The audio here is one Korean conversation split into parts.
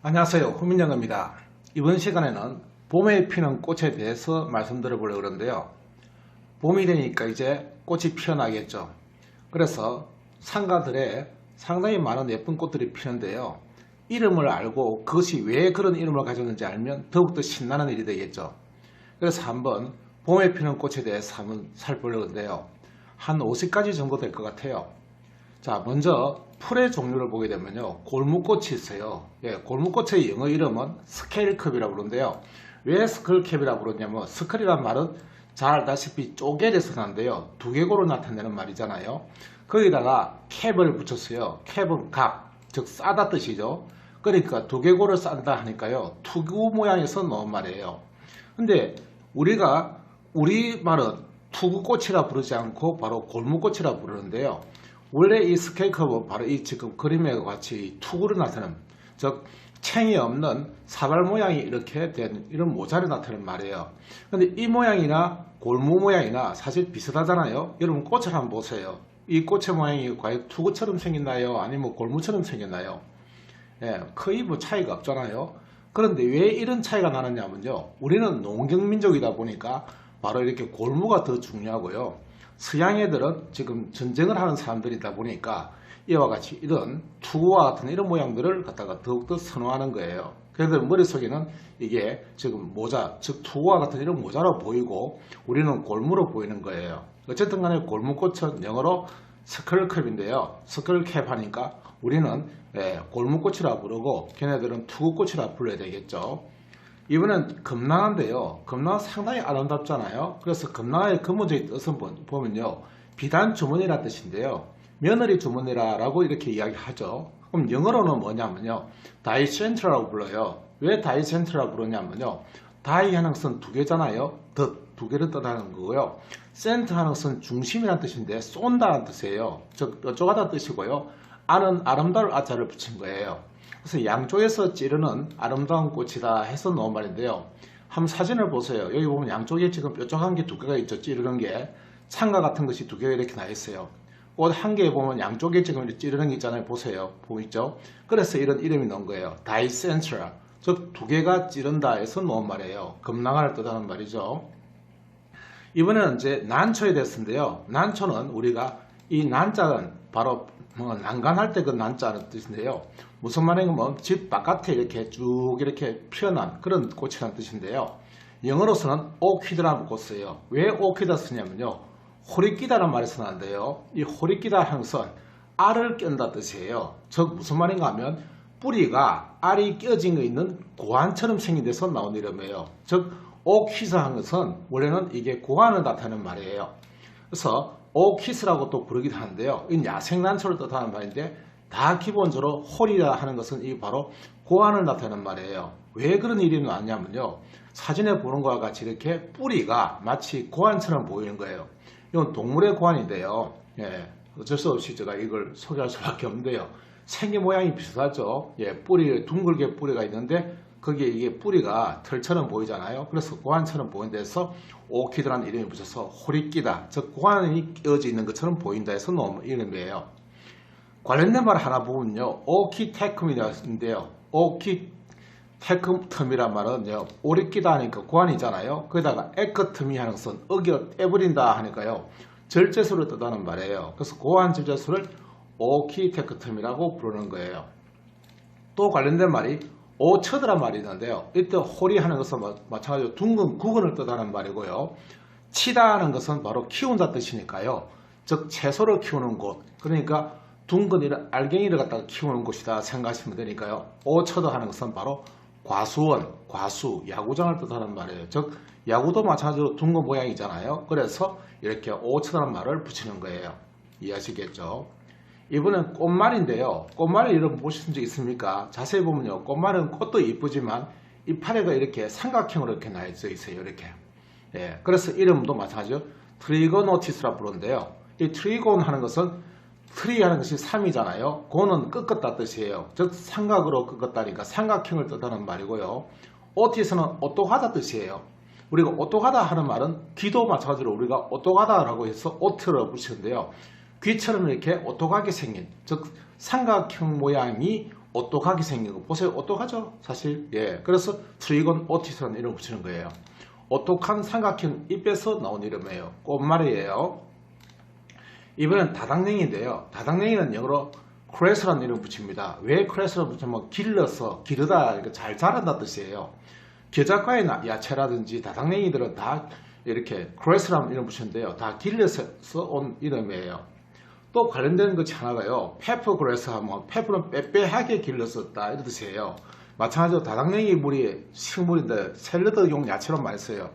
안녕하세요. 후민영입니다. 이번 시간에는 봄에 피는 꽃에 대해서 말씀드려 보려고 그러는데요. 봄이 되니까 이제 꽃이 피어나겠죠. 그래서 상가들에 상당히 많은 예쁜 꽃들이 피는데요. 이름을 알고 그것이 왜 그런 이름을 가졌는지 알면 더욱더 신나는 일이 되겠죠. 그래서 한번 봄에 피는 꽃에 대해서 한번 살펴보려고 하는데요. 한 50가지 정도 될 것 같아요. 자, 먼저 풀의 종류를 보게 되면요, 골무꽃이 있어요. 골무꽃의 영어 이름은 스케일컵이라고 그러는데요. 왜 스컬캡이라고 그러냐면, 스컬이란 말은 잘 알다시피 쪼개져서 나는데요, 두개골로 나타내는 말이잖아요. 거기다가 캡을 붙였어요. 캡은 각, 즉 싸다 뜻이죠. 그러니까 두개골을 싼다 하니까요, 투구 모양에서 나온 말이에요. 근데 우리 말은 투구꽃이라 부르지 않고 바로 골무꽃이라 부르는데요. 원래 이 스케일컵은 바로 이 지금 그림에 같이 투구로 나타내는, 즉 챙이 없는 사발 모양이 이렇게 된 이런 모자를 나타내는 말이에요. 근데 이 모양이나 골무 모양이나 사실 비슷하잖아요. 여러분 꽃을 한번 보세요. 이 꽃의 모양이 과연 투구처럼 생겼나요? 아니면 골무처럼 생겼나요? 거의 뭐 차이가 없잖아요. 그런데 왜 이런 차이가 나느냐면요, 우리는 농경민족이다 보니까 바로 이렇게 골무가 더 중요하고요. 서양 애들은 지금 전쟁을 하는 사람들이다 보니까 이와 같이 이런 투구와 같은 이런 모양들을 갖다가 더욱더 선호하는 거예요. 그래서 머릿속에는 이게 지금 모자, 즉 투구와 같은 이런 모자로 보이고 우리는 골무로 보이는 거예요. 어쨌든 간에 골무꽃은 영어로 스컬컵인데요. 스컬캡 하니까 우리는 골무꽃이라 부르고 걔네들은 투구꽃이라 불러야 되겠죠. 이번엔 금낭인데요. 금낭은 상당히 아름답잖아요. 그래서 금낭의 근본적인 뜻을 보면요, 비단 주머니라는 뜻인데요. 며느리 주머니라고 이렇게 이야기하죠. 그럼 영어로는 뭐냐면요, 다이센트라고 불러요. 왜 다이센트라고 부르냐면요, 다이 하는 것은 두 개잖아요. 두 개를 뜻하는 거고요. 센트 하는 것은 중심이라는 뜻인데 쏜다는 뜻이에요. 즉 뾰족하다는 뜻이고요. 아는 아름다울 아자를 붙인 거예요. 그래서 양쪽에서 찌르는 아름다운 꽃이다 해서 나온 말인데요. 한번 사진을 보세요. 여기 보면 양쪽에 지금 뾰족한 게 두 개가 있죠. 찌르는 게. 창가 같은 것이 두 개가 이렇게 나 있어요. 꽃 한 개에 보면 양쪽에 지금 찌르는 게 있잖아요. 보세요. 보이죠? 그래서 이런 이름이 나온 거예요. 다이센트라. 즉 두 개가 찌른다 해서 나온 말이에요. 금낭을 뜻하는 말이죠. 이번에는 이제 난초에 대해서인데요. 난초는 우리가 이 난자는 바로 난간할 때 그 난자는 뜻인데요. 무슨 말이냐면 집 바깥에 이렇게 쭉 이렇게 피어난 그런 꽃이라는 뜻인데요. 영어로서는 오키드라고 썼어요. 왜 오키드 쓰냐면요, 호리끼다라는 말이 쓰는데요. 이 호리끼다 하는 것은 알을 낀다 뜻이에요. 즉 무슨 말인가 하면 뿌리가 알이 껴진 거 있는 고안처럼 생긴 데서 나온 이름이에요. 즉 오키스 하는 것은 원래는 이게 고안을 나타내는 말이에요. 그래서 오키스라고 또 부르기도 하는데요. 이 야생난초를 뜻하는 말인데, 다 기본적으로 홀이라 하는 것은 이 바로 고안을 나타내는 말이에요. 왜 그런 일이 나왔냐면요, 사진에 보는 것과 같이 이렇게 뿌리가 마치 고안처럼 보이는 거예요. 이건 동물의 고안인데요. 어쩔 수 없이 제가 이걸 소개할 수밖에 없는데요. 생긴 모양이 비슷하죠. 뿌리, 둥글게 뿌리가 있는데 거기에 이게 뿌리가 털처럼 보이잖아요. 그래서 고안처럼 보이는 데서 오키드라는 이름이 붙여서 호리끼다, 즉 고안이 끼어져 있는 것처럼 보인다 해서 놓은 이름이에요. 관련된 말 하나 보면요, 오키테크미인데요. 오키테크텀이란 말은요, 오리끼다 하니까 고안이잖아요. 거기다가 에크텀이 하는 것은 어겨 떼버린다 하니까요, 절제수를 뜻하는 말이에요. 그래서 고안 절제수를 오키테크텀이라고 부르는 거예요. 또 관련된 말이 오처드란 말이 있는데요. 이때 홀이 하는 것은 마찬가지로 둥근 구근을 뜻하는 말이고요. 치다 하는 것은 바로 키운다 뜻이니까요. 즉 채소를 키우는 곳, 그러니까 둥근 이런 알갱이를 갖다가 키우는 곳이다 생각하시면 되니까요. 오처드 하는 것은 바로 과수원, 과수, 야구장을 뜻하는 말이에요. 즉 야구도 마찬가지로 둥근 모양이잖아요. 그래서 이렇게 오처드라는 말을 붙이는 거예요. 이해하시겠죠? 이번엔 꽃말인데요. 꽃말 이름 보신 적 있습니까? 자세히 보면요, 꽃말은 꽃도 이쁘지만 이파리가 이렇게 삼각형으로 이렇게 나져 있어요. 이렇게. 그래서 이름도 마찬가지로 트리고노티스라 부르는데요. 이 트리곤 하는 것은 트리 하는 것이 3이잖아요. 고는 꺾었다 뜻이에요. 즉 삼각으로 꺾었다니까 삼각형을 뜻하는 말이고요. 오티스는 오똑하다 뜻이에요. 우리가 오똑하다 하는 말은 귀도 마찬가지로 우리가 오똑하다라고 해서 오트를 붙이는데요. 귀처럼 이렇게 오똑하게 생긴, 즉 삼각형 모양이 오똑하게 생긴 거 보세요. 오똑하죠 사실. 예, 그래서 트리곤 오티스라는 이름을 붙이는 거예요. 오똑한 삼각형 잎에서 나온 이름이에요. 꽃말이에요. 이번엔 다당냉이인데요. 다당냉이는 영어로 크레스라는 이름을 붙입니다. 왜 크레스라고 붙이면 길러서 기르다, 그러니까 잘 자란다 뜻이에요. 겨자과의 야채라든지 다당냉이들은 다 이렇게 크레스라는 이름을 붙이는데요. 다 길러서 온 이름이에요. 또 관련된 것이 하나가요. 페퍼그레스 하면 페퍼는 빼빼하게 길렀었다 이런 뜻이에요. 마찬가지로 다당냉이 물이 식물인데 샐러드용 야채로 많이 써요.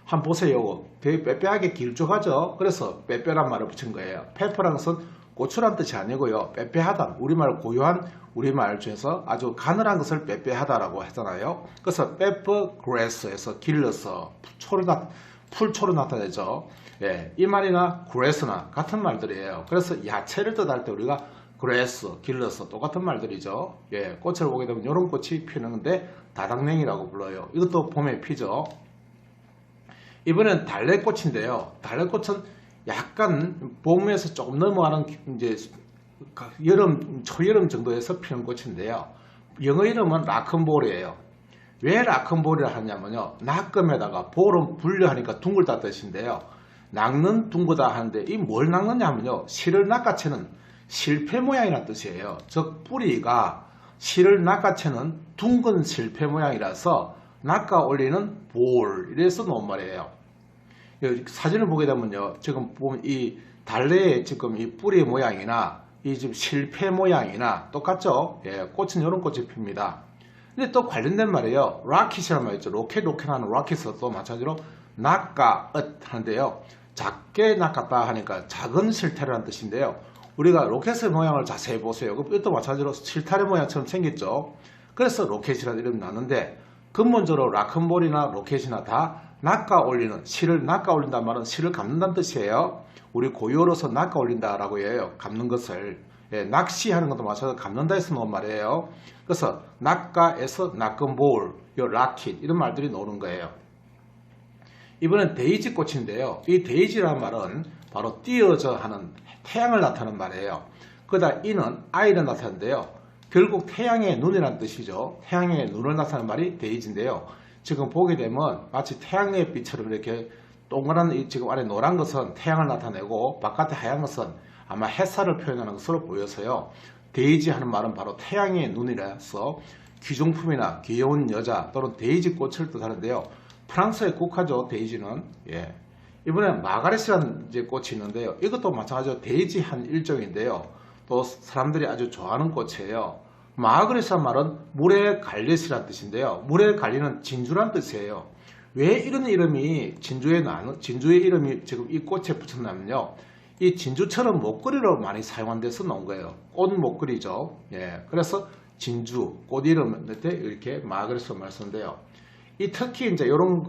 한번 보세요. 되게 빼빼하게 길쭉하죠. 그래서 빼빼란 말을 붙인 거예요. 페퍼라는 것은 고추란 뜻이 아니고요. 빼빼하다, 우리말 고유한 우리말 중에서 아주 가늘한 것을 빼빼하다라고 하잖아요. 그래서 페퍼그레스에서 길러서 풀초로 나타내죠. 예, 이 말이나 그레스나 같은 말들이에요. 그래서 야채를 뜻할 때 우리가 그레스, 길러서 똑같은 말들이죠. 예, 꽃을 보게 되면 이런 꽃이 피는데 다당냉이라고 불러요. 이것도 봄에 피죠. 이번엔 달래꽃인데요. 달래꽃은 약간 봄에서 조금 넘어가는 이제 여름, 초여름 정도에서 피는 꽃인데요. 영어 이름은 라큰볼이에요. 왜 라큰볼이라 하냐면요. 낙금에다가 볼은 분류하니까 둥글다 뜻인데요. 낚는 둥그다 하는데 이 뭘 낚느냐면요. 실을 낚아채는 실패 모양이라는 뜻이에요. 즉 뿌리가 실을 낚아채는 둥근 실패 모양이라서 낚아 올리는 볼, 이래서 놓은 말이에요. 사진을 보게 되면요. 지금 보면 이 달래의 지금 이 뿌리 모양이나 이 지금 실패 모양이나 똑같죠? 예, 꽃은 이런 꽃이 핍니다. 근데 또 관련된 말이에요. 라킷이라는 말 있죠. 로켓하는 라킷은 또 마찬가지로 낚아읒 하는데요. 작게 낚았다 하니까 작은 실타래라는 뜻인데요. 우리가 로켓의 모양을 자세히 보세요. 이것도 마찬가지로 실타래 모양처럼 생겼죠. 그래서 로켓이라는 이름이 나는데 근본적으로 라큰볼이나 로켓이나 다 낚아 올리는, 실을 낚아 올린다는 말은 실을 감는다는 뜻이에요. 우리 고유어로서 낚아 올린다라고 해요. 감는 것을. 예, 낚시하는 것도 마찬가지로 감는다 해서 나온 말이에요. 그래서 낚아에서 낚은볼, 라킷 이런 말들이 나오는 거예요. 이번엔 데이지 꽃인데요. 이 데이지라는 말은 바로 띄어져 하는 태양을 나타내는 말이에요. 그러다 이는 아이를 나타내는데요. 결국 태양의 눈이라는 뜻이죠. 태양의 눈을 나타내는 말이 데이지인데요. 지금 보게 되면 마치 태양의 빛처럼 이렇게 동그란 이 지금 안에 노란 것은 태양을 나타내고 바깥에 하얀 것은 아마 햇살을 표현하는 것으로 보여서요. 데이지 하는 말은 바로 태양의 눈이라서 귀중품이나 귀여운 여자 또는 데이지 꽃을 뜻하는데요. 프랑스의 국화죠. 데이지는. 예. 이번에 마가렛이라는 이제 꽃이 있는데요. 이것도 마찬가지로 데이지 한 일종인데요. 또 사람들이 아주 좋아하는 꽃이에요. 마가렛이라는 말은 물에 갈렛이라는 뜻인데요. 물에 갈리는 진주란 뜻이에요. 왜 이런 이름이 진주의 이름이 지금 이 꽃에 붙였냐면요. 이 진주처럼 목걸이로 많이 사용한 데서 나온 거예요. 꽃 목걸이죠. 예. 그래서 진주, 꽃 이름 때 이렇게 마가렛으로 말씀인데요. 이 특히 이제 이런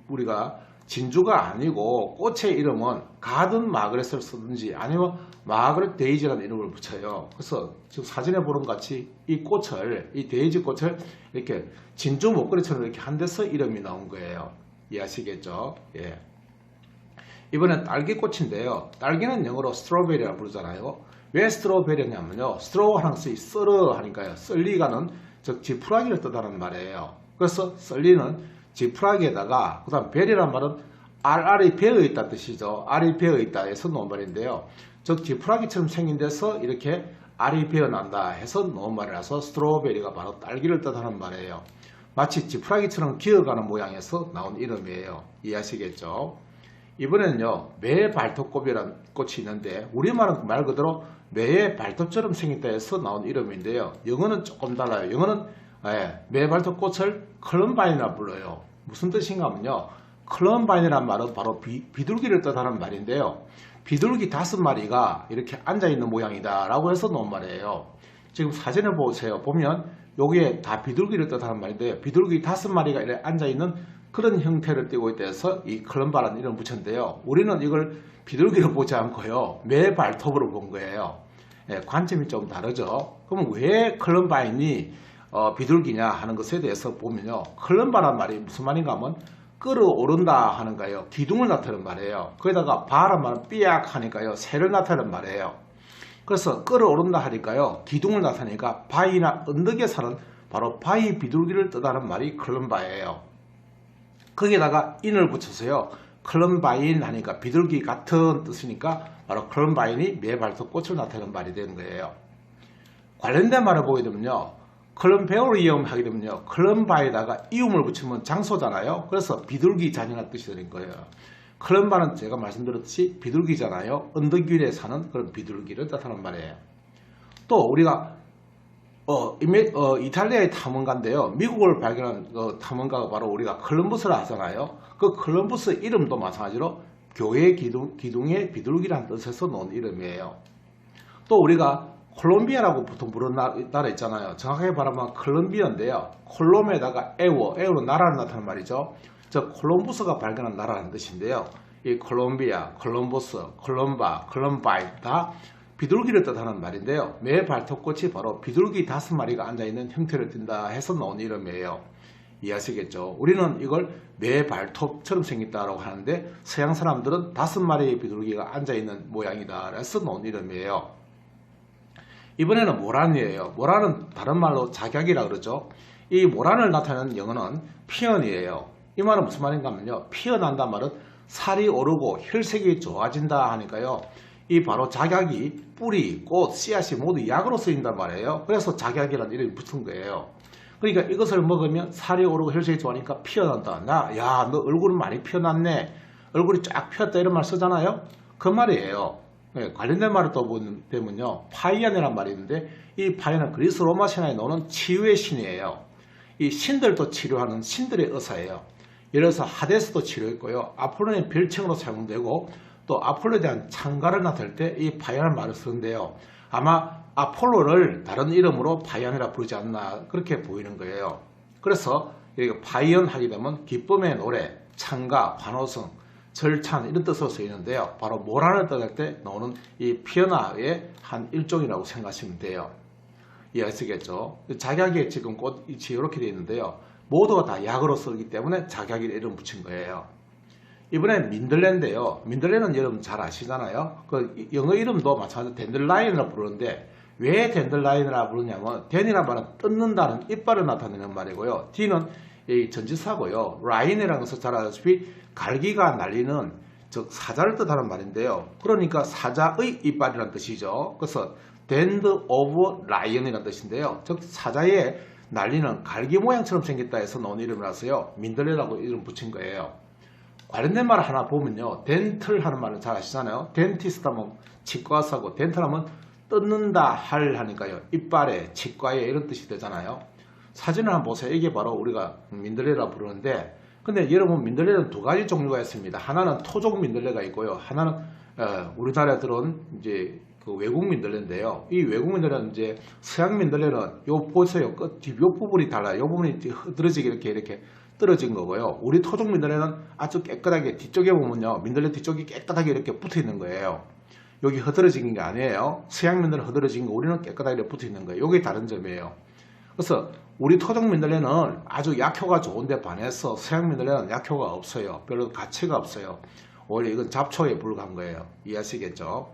우리가 진주가 아니고 꽃의 이름은 가든 마가렛을 쓰든지 아니면 마가렛 데이지라는 이름을 붙여요. 그래서 지금 사진에 보는 것 같이 이 꽃을, 이 데이지 꽃을 이렇게 진주 목걸이처럼 이렇게 한 데서 이름이 나온 거예요. 이해하시겠죠? 예. 이번엔 딸기꽃인데요. 딸기는 영어로 스트로베리라고 부르잖아요. 왜 스트로베리냐면요. 스트로우 하는 것이 썰어 하니까요. 썰리가는 즉 지푸라기를 뜻하는 말이에요. 그래서 썰리는 지푸라기에다가 그 다음 베리란 말은 알이 배어 있다 뜻이죠. 알이 배어 있다 해서 놓은 말인데요. 즉 지푸라기처럼 생긴 데서 이렇게 알이 배어난다 해서 놓은 말이라서 스트로베리가 바로 딸기를 뜻하는 말이에요. 마치 지푸라기처럼 기어가는 모양에서 나온 이름이에요. 이해하시겠죠? 이번에는요. 매의 발톱꽃이라는 꽃이 있는데 우리말은 말 그대로 매의 발톱처럼 생겼다 해서 나온 이름인데요. 영어는 조금 달라요. 영어는 매 발톱꽃을 클럼바인이라 불러요. 무슨 뜻인가 하면요. 클럼바인이란 말은 바로 비둘기를 뜻하는 말인데요. 비둘기 5마리가 이렇게 앉아있는 모양이다 라고 해서 놓은 말이에요. 지금 사진을 보세요. 보면 여기에 다 비둘기를 뜻하는 말인데요. 비둘기 5마리가 이렇게 앉아있는 그런 형태를 띠고 있다 해서 이 클럼바라는 이름을 붙였는데요. 우리는 이걸 비둘기로 보지 않고요. 매 발톱으로 본 거예요. 관점이 좀 다르죠. 그러면 왜 클럼바인이 비둘기냐 하는 것에 대해서 보면요. 클럼바란 말이 무슨 말인가 하면 끌어오른다 하는 거예요. 기둥을 나타내는 말이에요. 거기다가 바란 말은 삐약 하니까요. 새를 나타내는 말이에요. 그래서 끓어오른다 하니까요. 기둥을 나타내니까 바위나 언덕에 사는 바로 바위 비둘기를 뜻하는 말이 클럼바예요. 거기에다가 인을 붙여서요. 클럼바인 하니까 비둘기 같은 뜻이니까 바로 클럼바인이 매발톱꽃을 나타내는 말이 되는 거예요. 관련된 말을 보게 되면요. 클럼베오리엄 하게 되면요. 클럼바에다가 이음을 붙이면 장소잖아요. 그래서 비둘기 잔이라는 뜻이 되는 거예요. 클럼바는 제가 말씀드렸듯이 비둘기잖아요. 언덕 위에 사는 그런 비둘기를 뜻하는 말이에요. 또 우리가 이탈리아의 탐험가인데요. 미국을 발견한 탐험가가 바로 우리가 콜럼버스라 하잖아요. 그 콜럼버스 이름도 마찬가지로 교회 기둥의 비둘기라는 뜻에서 나온 이름이에요. 또 우리가 콜롬비아라고 보통 부르는 나라 있잖아요. 정확하게 말하면 콜롬비아인데요. 콜롬에다가 에어는 나라를 나타내는 말이죠. 저 콜럼버스가 발견한 나라라는 뜻인데요. 이 콜롬비아, 콜럼버스, 콜럼바, 콜럼바인 다 비둘기를 뜻하는 말인데요. 매 발톱꽃이 바로 비둘기 5마리가 앉아있는 형태를 띈다 해서 나온 이름이에요. 이해하시겠죠? 우리는 이걸 매 발톱처럼 생겼다고 하는데 서양 사람들은 5마리의 비둘기가 앉아있는 모양이다 해서 나온 이름이에요. 이번에는 모란이에요. 모란은 다른 말로 작약이라 그러죠. 이 모란을 나타내는 영어는 피언이에요. 이 말은 무슨 말인가 하면요. 피어난다는 말은 살이 오르고 혈색이 좋아진다 하니까요. 이 바로 작약이 뿌리, 꽃, 씨앗이 모두 약으로 쓰인단 말이에요. 그래서 작약이라는 이름이 붙은 거예요. 그러니까 이것을 먹으면 살이 오르고 혈색이 좋아하니까 피어난다. 야, 너 얼굴은 많이 피어났네. 얼굴이 쫙 피었다 이런 말 쓰잖아요. 그 말이에요. 네, 관련된 말을 또 보면요. 파이안이라는 말이 있는데 이 파이안은 그리스 로마 신화에 나오는 치유의 신이에요. 이 신들도 치료하는 신들의 의사예요. 예를 들어서 하데스도 치료했고요. 아폴로의 별칭으로 사용되고 또 아폴로에 대한 찬가를 나타낼 때 이 파이안을 말을 쓰는데요. 아마 아폴로를 다른 이름으로 파이안이라 부르지 않나 그렇게 보이는 거예요. 그래서 여기가 파이언 하게 되면 기쁨의 노래, 찬가, 환호성, 절찬 이런 뜻으로 쓰이는데요. 바로 모란을 뜻할 때 나오는 이 피어나의 한 일종이라고 생각하시면 돼요. 이해하시겠죠? 작약에 지금 꽃이 이렇게 되어 있는데요. 모두가 다 약으로 쓰기 때문에 작약이 이름 붙인 거예요. 이번엔 민들레인데요. 민들레는 여러분 잘 아시잖아요. 그 영어 이름도 마찬가지로 덴들라인이라고 부르는데 왜 덴들라인이라고 부르냐면 덴이라는 말은 뜯는다는 이빨을 나타내는 말이고요. D는 이 전지사고요. 라인이라는 것은 잘 아시다시피 갈기가 날리는 즉 사자를 뜻하는 말인데요. 그러니까 사자의 이빨이라는 뜻이죠. 그래서 덴드 오브 라이언이라는 뜻인데요. 즉 사자의 날리는 갈기 모양처럼 생겼다 해서 나온 이름이라서요. 민들레라고 이름 붙인 거예요. 관련된 말 하나 보면요. 덴틀 하는 말은 잘 아시잖아요. 덴티스트 하면 치과사고 덴틀 하면 뜯는다 할 하니까요. 이빨에 치과에 이런 뜻이 되잖아요. 사진을 한번 보세요. 이게 바로 우리가 민들레라고 부르는데 근데 여러분 민들레는 두 가지 종류가 있습니다. 하나는 토종 민들레가 있고요. 하나는 우리나라에 들어온 이제 그 외국 민들레인데요. 이 외국 민들레는 이제 서양 민들레는 요 보세요. 끝 뒷요 부분이 달라요. 요 부분이 흐드러지게 이렇게 떨어진 거고요. 우리 토종 민들레는 아주 깨끗하게 뒤쪽에 보면요. 민들레 뒤쪽이 깨끗하게 이렇게 붙어 있는 거예요. 여기 흐드러진 게 아니에요. 서양 민들레 흐드러진 거 우리는 깨끗하게 붙어 있는 거예요. 이게 다른 점이에요. 그래서 우리 토종 민들레는 아주 약효가 좋은데 반해서 서양 민들레는 약효가 없어요. 별로 가치가 없어요. 오히려 이건 잡초에 불과한 거예요. 이해하시겠죠?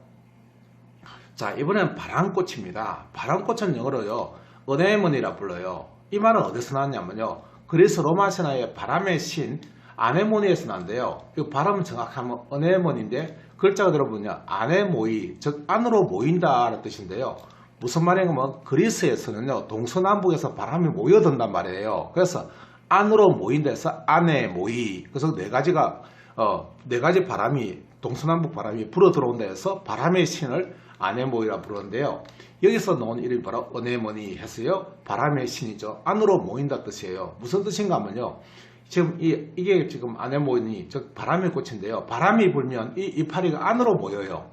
자, 이번엔 바람꽃입니다. 바람꽃은 영어로요. 어네몬이라 불러요. 이 말은 어디서 나왔냐면요. 그리스 로마 신화의 바람의 신 아네모니에서 나는데요. 이 바람은 정확하면 어네몬인데 글자가 들어보면 안에 모이, 즉 안으로 모인다는 뜻인데요. 무슨 말이냐면 그리스에서는요. 동서남북에서 바람이 모여든단 말이에요. 그래서 안으로 모인다 해서 안에 모이. 그래서 네 가지 바람이 동서남북 바람이 불어 들어온다 해서 바람의 신을 아네모이라 부르는데요. 여기서 나온 이름이 바로 어네모니 해서요. 바람의 신이죠. 안으로 모인다 뜻이에요. 무슨 뜻인가 하면요. 지금 이게 지금 아네모니 즉 바람의 꽃인데요. 바람이 불면 이 이파리가 안으로 모여요.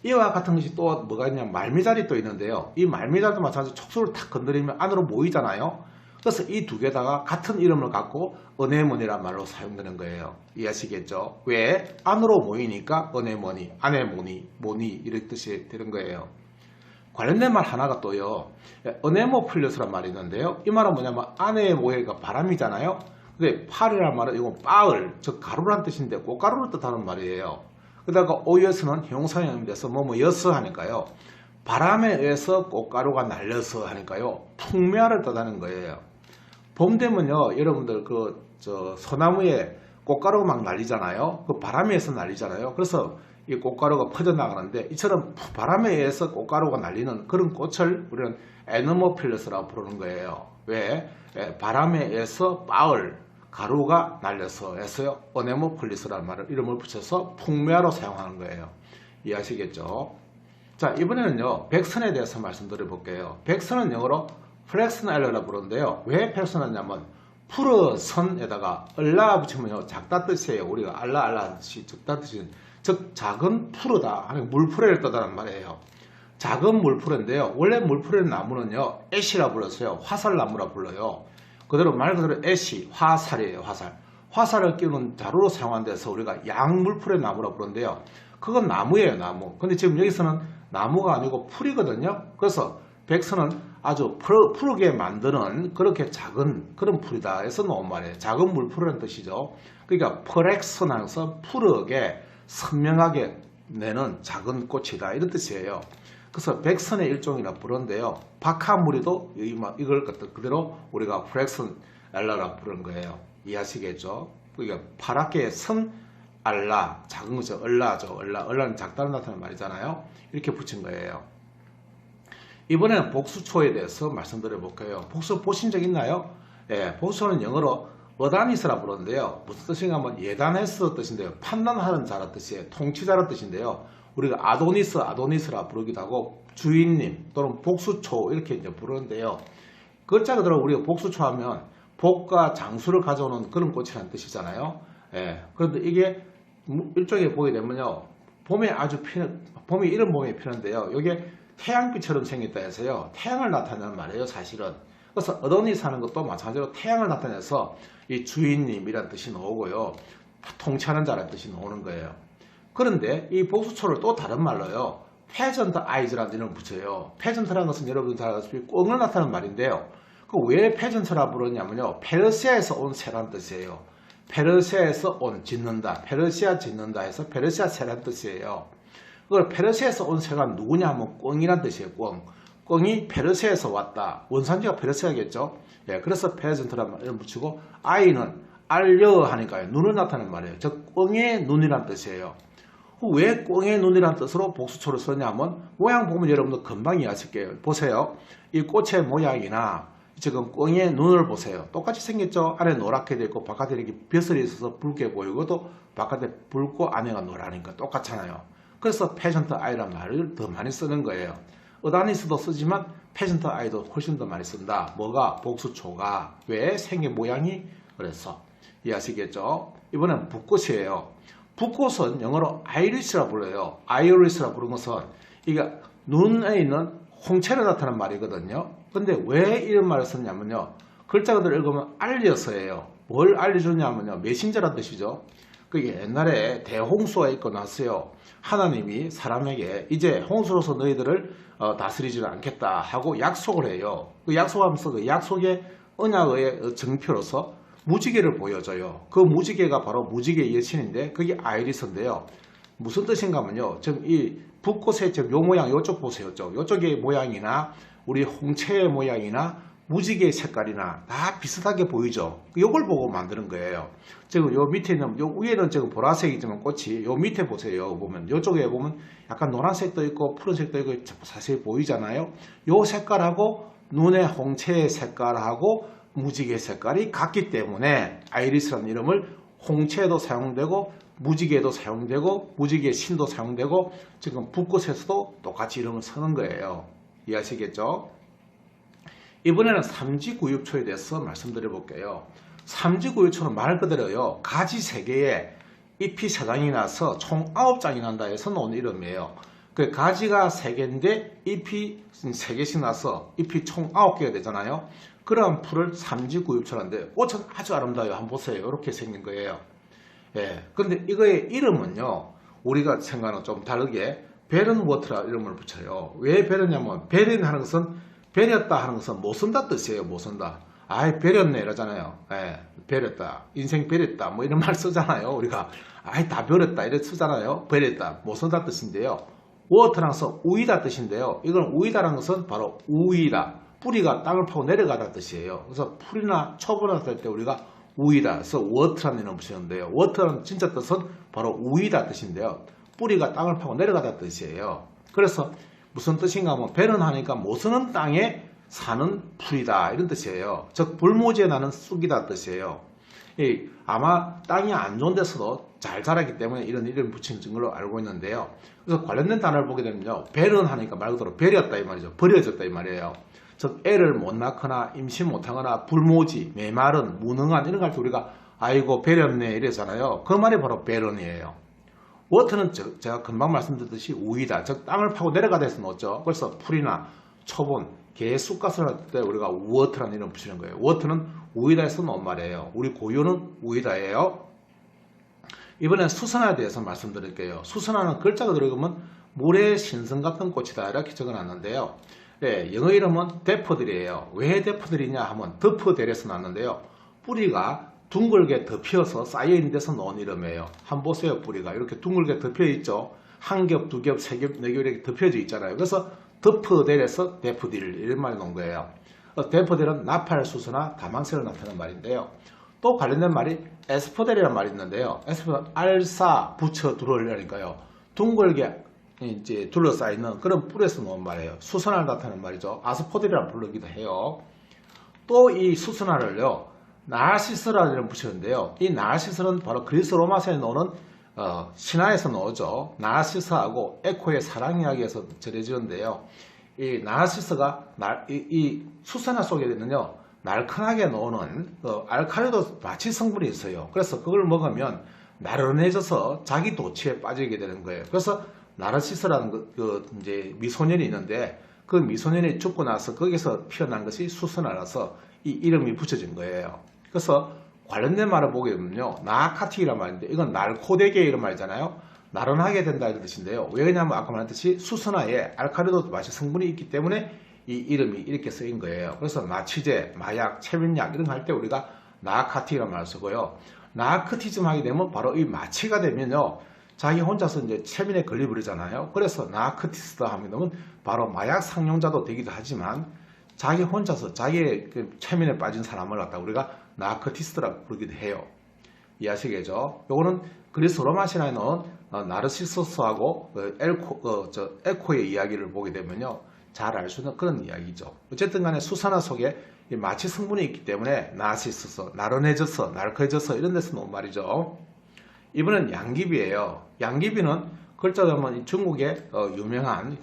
이와 같은 것이 또 뭐가 있냐면 말미잘이 또 있는데요. 이 말미잘도 마찬가지로 촉수를 탁 건드리면 안으로 모이잖아요. 그래서 이 두 개다가 같은 이름을 갖고 어네모니란 말로 사용되는 거예요. 이해하시겠죠? 왜? 안으로 모이니까 어네모니, 아네모니, 모니 이런 뜻이 되는 거예요. 관련된 말 하나가 또요. 어네모플러스란 말이 있는데요. 이 말은 뭐냐면 안에 모여가 바람이잖아요. 근데 팔이란 말은 이건 빠을, 즉 가루란 뜻인데 꽃가루를 뜻하는 말이에요. 그러다가 오이어스는 형용사형이 돼서 여스 하니까요. 바람에 의해서 꽃가루가 날려서 하니까요. 풍매화를 뜻하는 거예요. 봄 되면요. 여러분들 소나무에 꽃가루가 막 날리잖아요. 그 바람에 의해서 날리잖아요. 그래서 이 꽃가루가 퍼져나가는데 이처럼 바람에 의해서 꽃가루가 날리는 그런 꽃을 우리는 에너모필러스라고 부르는 거예요. 왜? 바람에 의해서 빠을 가루가 날려서 해서요. 어네모필리스라는 이름을 붙여서 풍매화로 사용하는 거예요. 이해하시겠죠? 자, 이번에는요. 백선에 대해서 말씀드려 볼게요. 백선은 영어로 플렉스널러라고 부르는데요. 왜 백선하냐면 풀어선에다가 얼라 붙이면요. 작다 뜻이에요. 우리가 알라 뜻이 적다 뜻이 즉 작은 푸르다 하는 물풀에를 떠다는 말이에요. 작은 물풀인데요. 원래 물풀의 나무는요. 애시라 불렀어요. 화살나무라 불러요. 그대로 말 그대로 애시, 화살이에요. 화살. 화살을 끼우는 자루로 사용한 데서 우리가 양물풀의 나무라 부르는데요. 그건 나무예요. 나무. 근데 지금 여기서는 나무가 아니고 풀이거든요. 그래서 백선은 아주 푸르게 만드는 그렇게 작은 그런 풀이다 해서 나온 말이에요. 작은 물풀이라는 뜻이죠. 그러니까 퍼렉선 하면서 푸르게 선명하게 내는 작은 꽃이다 이런 뜻이에요. 그래서 백선의 일종이라 부르는데요. 박하무리도 이걸 그대로 우리가 프렉슨 알라라고 부르는 거예요. 이해하시겠죠? 그러니까 파랗게 선 알라, 작은 거죠. 얼라죠. 얼라는 작다로 나타나는 말이잖아요. 이렇게 붙인 거예요. 이번에는 복수초에 대해서 말씀드려 볼게요. 복수 보신 적 있나요? 예, 복수초는 영어로 어다니스라 부르는데요. 무슨 뜻인가 하면 예단해서 뜻인데요. 판단하는 자란 뜻이에요. 통치자란 뜻인데요. 우리가 아도니스라 부르기도 하고 주인님 또는 복수초 이렇게 이제 부르는데요. 글자 그대로 우리가 복수초 하면 복과 장수를 가져오는 그런 꽃이라는 뜻이잖아요. 예. 그런데 이게 일종의 보게 되면요. 봄에 봄이 이런 봄에 피는데요. 이게 태양빛처럼 생겼다 해서요. 태양을 나타내는 말이에요. 사실은. 그래서 어도니스 하는 것도 마찬가지로 태양을 나타내서 이 주인님이라는 뜻이 나오고요. 통치하는 자라는 뜻이 나오는 거예요. 그런데 이 복수초를 또 다른 말로요. 페전트 아이즈라는 이름을 붙여요. 페전트라는 것은 여러분 잘 아시다시피 꽁을 나타내는 말인데요. 그 왜 페전트라 부르냐면요. 페르시아에서 온 새라는 뜻이에요. 페르시아에서 온 짓는다. 페르시아 짓는다 해서 페르시아 새라는 뜻이에요. 그걸 페르시아에서 온 새가 누구냐 하면 꽁이란 뜻이에요. 꽁이 페르시아에서 왔다. 원산지가 페르시아겠죠. 예, 그래서 페전트라는 이름을 붙이고 아이는 알려 하니까요. 눈을 나타내는 말이에요. 즉 꽁의 눈이란 뜻이에요. 왜 꽁의 눈이란 뜻으로 복수초를 썼냐면 모양 보면 여러분들 금방 이해하실 거예요. 보세요. 이 꽃의 모양이나 지금 꽁의 눈을 보세요. 똑같이 생겼죠. 안에 노랗게 되어 있고 바깥에 이렇게 벼슬이 있어서 붉게 보이고 또 바깥에 붉고 안에가 노라니까 똑같잖아요. 그래서 페전트 아이란 말을 더 많이 쓰는 거예요. 어다니스도 쓰지만 페전트 아이도 훨씬 더 많이 쓴다. 뭐가? 복수초가. 왜? 생긴 모양이 그래서 이해하시겠죠? 이번엔 붓꽃이에요. 붓꽃은 영어로 아이리스라 불러요. 아이리스라 부르는 것은 이게 눈에 있는 홍채를 나타내는 말이거든요. 근데 왜 이런 말을 썼냐면요. 글자 그대로 읽으면 알려서예요. 뭘 알려주냐면요. 메신저란 뜻이죠. 그게 옛날에 대홍수가 있고 나서요. 하나님이 사람에게 이제 홍수로서 너희들을 다스리지는 않겠다 하고 약속을 해요. 그 약속하면서 그 약속의 언약의 증표로서 무지개를 보여줘요. 그 무지개가 바로 무지개의 여신인데 그게 아이리스인데요. 무슨 뜻인가 하면요. 지금 이 붓꽃의 지금 요 모양 요쪽 보세요. 요쪽의 모양이나 우리 홍채의 모양이나 무지개의 색깔이나 다 비슷하게 보이죠. 요걸 보고 만드는 거예요. 지금 요 밑에 있는 요 위에는 지금 보라색이지만 꽃이 요 밑에 보세요. 보면 요쪽에 보면 약간 노란색도 있고 푸른색도 있고 사실 보이잖아요. 요 색깔하고 눈의 홍채의 색깔하고 무지개 색깔이 같기 때문에 아이리스라는 이름을 홍채에도 사용되고 무지개에도 사용되고 무지개 신도 사용되고 지금 붓꽃에서도 똑같이 이름을 쓰는 거예요. 이해하시겠죠? 이번에는 삼지구육초에 대해서 말씀드려 볼게요. 삼지구육초는 말 그대로요. 가지 3개에 잎이 3장이 나서 총 9장이 난다 해서 나온 이름이에요. 그 가지가 3개인데 잎이 3개씩 나서 잎이 총 9개가 되잖아요. 그런 풀을 삼지구육초라는데 꽃은 아주 아름다워요. 한번 보세요. 이렇게 생긴 거예요. 예. 근데 이거의 이름은요. 우리가 생각하는 좀 다르게 베른워트라 이름을 붙여요. 왜 베르냐면 베른 하는 것은 베렸다 하는 것은 못 쓴다 뜻이에요. 못 쓴다. 아이 베렸네 이러잖아요. 예. 베렸다. 인생 베렸다. 뭐 이런 말 쓰잖아요. 우리가 아이 다 베렸다 이래 쓰잖아요. 베렸다. 못 쓴다 뜻인데요. 워터랑서 우이다 뜻인데요. 이건 우이다라는 것은 바로 우이다. 뿌리가 땅을 파고 내려가다 뜻이에요. 그래서 풀이나 초보나 될 때 우리가 우이다. 그래서 워터라는 이름을 붙이는데요. 워터는 진짜 뜻은 바로 우이다 뜻인데요. 뿌리가 땅을 파고 내려가다 뜻이에요. 그래서 무슨 뜻인가 하면 배는 하니까 못 쓰는 땅에 사는 풀이다 이런 뜻이에요. 즉 불모지에 나는 쑥이다 뜻이에요. 아마 땅이 안 좋은 데서도 잘 자라기 때문에 이런 이름을 붙인 걸로 알고 있는데요. 그래서 관련된 단어를 보게 되면요. 배는 하니까 말 그대로 버렸다 이 말이죠. 버려졌다 이 말이에요. 즉 애를 못 낳거나 임신 못하거나 불모지, 메마른, 무능한 이런 걸 할 때 우리가 아이고 배렸네 이래잖아요. 그 말이 바로 배런이에요. 워터는 제가 금방 말씀드렸듯이 우이다. 즉 땅을 파고 내려가다 해서 넣었죠. 그래서 풀이나 초본, 개, 쑥갓을 할 때 우리가 워터라는 이름을 붙이는 거예요. 워터는 우이다에서 넣은 말이에요. 우리 고유는 우이다예요. 이번엔 수선화에 대해서 말씀드릴게요. 수선화는 글자가 들어가면 물의 신선 같은 꽃이다 이렇게 적어놨는데요. 네, 영어 이름은 데퍼들이에요. 왜 데퍼들이냐 하면 덮어들에서 났는데요. 뿌리가 둥글게 덮여서 쌓여있는 데서 넣은 이름이에요. 한번 보세요. 뿌리가 이렇게 둥글게 덮여있죠. 한 겹, 두 겹, 세 겹, 네 겹 이렇게 덮여져 있잖아요. 그래서 덮어들에서 데퍼들 이런 말이 나온 거예요. 데퍼들은 나팔, 수선화, 다망새를 나타내는 말인데요. 또 관련된 말이 에스포델이라는 말이 있는데요. 에스포델 알싸 붙여 두르려니까요. 둥글게 이제 둘러싸이는 그런 뿔에서 나온 말이에요. 수선화를 나타내는 말이죠. 아스포델이라 부르기도 해요. 또 이 수선화를요. 나르시스라는 이름 붙이는데요. 이 나르시스는 바로 그리스 로마서에 나오는 신화에서 나오죠. 나르시스하고 에코의 사랑 이야기에서 전해지는데요. 이 나르시스가 이 수선화 속에는요. 날큰하게 나오는 알칼리도 마취 성분이 있어요. 그래서 그걸 먹으면 나른해져서 자기 도취에 빠지게 되는 거예요. 그래서 나르시스라는 이제 미소년이 있는데 그 미소년이 죽고 나서 거기서 피어난 것이 수선화라서 이 이름이 붙여진 거예요. 그래서 관련된 말을 보게 되면요. 나카틱이란 말인데 이건 날코데게 이런 말이잖아요. 나른하게 된다 이런 뜻인데요. 왜냐하면 아까 말했듯이 수선화에 알칼리도 마취 성분이 있기 때문에 이 이름이 이렇게 쓰인 거예요. 그래서 마취제, 마약, 체면약 이런 거 할 때 우리가 나카틱이라는 말을 쓰고요. 나크티즘 하게 되면 바로 이 마취가 되면요. 자기 혼자서 이제 체면에 걸려버리잖아요. 그래서 나크티스다 하면 바로 마약 상용자도 되기도 하지만 자기 혼자서 자기의 그 체면에 빠진 사람을 갖다 우리가 나크티스트라고 부르기도 해요. 이해하시겠죠? 요거는 그리스 로마 신화에 나온 나르시소스하고 에코의 이야기를 보게 되면요. 잘 알 수 있는 그런 이야기죠. 어쨌든 간에 수선화 속에 이 마취 성분이 있기 때문에 나르시소스, 나른해져서, 날카해져서 이런 데서 나온 말이죠. 이번엔 양귀비예요. 양귀비는 글자로 보면 중국의 유명한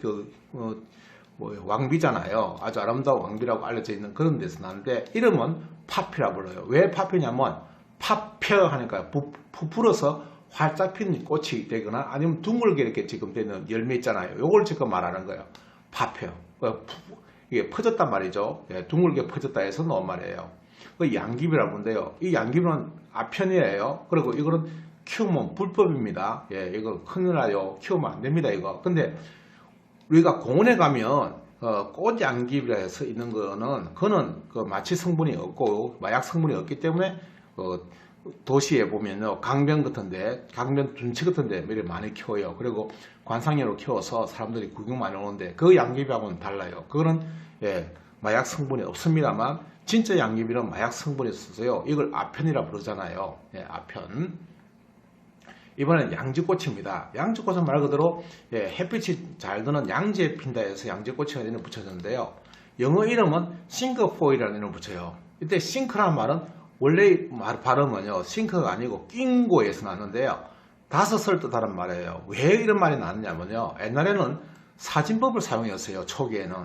왕비잖아요. 아주 아름다운 왕비라고 알려져 있는 그런 데서 나는데 이름은 파피라 불러요. 왜 파피냐면 파펴 하니까 부풀어서 활짝 핀 꽃이 되거나 아니면 둥글게 이렇게 지금 되는 열매 있잖아요. 요걸 지금 말하는 거예요. 파펴. 이게 퍼졌단 말이죠. 예, 둥글게 퍼졌다 해서 넣은 말이에요. 그 양귀비라고 하는데요. 이 양귀비는 아편이에요. 그리고 이거는 키우면 불법입니다. 예, 이거 큰일 나요. 키우면 안 됩니다, 이거. 근데 우리가 공원에 가면 꽃양귀비라 해서 있는 거는 그거는 그 마취 성분이 없고 마약 성분이 없기 때문에 도시에 보면요 강변 같은데 강변 둔치 같은데 많이 키워요. 그리고 관상용으로 키워서 사람들이 구경 많이 오는데 그 양귀비하고는 달라요. 그거는 예, 마약 성분이 없습니다만 진짜 양귀비는 마약 성분이 있어서요. 이걸 아편이라 부르잖아요. 예, 아편. 이번엔 양지꽃입니다. 양지꽃은 말 그대로 예, 햇빛이 잘 드는 양지에 핀다 해서 양지꽃이라는 이름을 붙여졌는데요. 영어 이름은 싱크포일이라는 이름을 붙여요. 이때 싱크라는 말은 원래 발음은요 싱크가 아니고 낑고에서 났는데요. 다섯을 뜻하는 말이에요. 왜 이런 말이 나왔냐면요. 옛날에는 사진법을 사용했어요. 초기에는.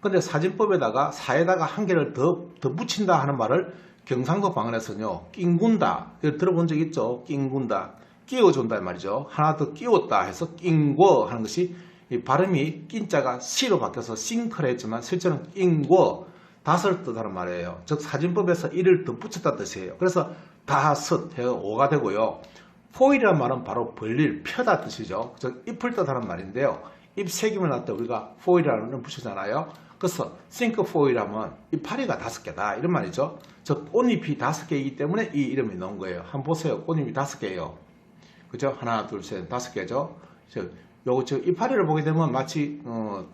근데 사진법에다가 사에다가 한 개를 더 붙인다 하는 말을 경상도 방언에서는요. 낑군다. 들어본 적 있죠? 낑군다. 끼워준다 말이죠. 하나 더 끼웠다 해서 낑궈 하는 것이 이 발음이 낀자가 시로 바뀌어서 싱크를 했지만 실제는 낑궈 다섯을 뜻하는 말이에요. 즉 사진법에서 이를 더 붙였다 뜻이에요. 그래서 다섯 해서 오가 되고요. 포일이라는 말은 바로 벌릴 펴다 뜻이죠. 즉 잎을 뜻하는 말인데요. 잎 새김을 할 때 우리가 포일이라는 걸 붙이잖아요. 그래서 싱크 포일 하면 이파리가 5개다 이런 말이죠. 즉 꽃잎이 5개이기 때문에 이 이름이 나온 거예요. 한번 보세요. 꽃잎이 5개예요. 그죠? 하나, 둘, 셋, 5개죠. 즉 요거 지금 이파리를 보게 되면 마치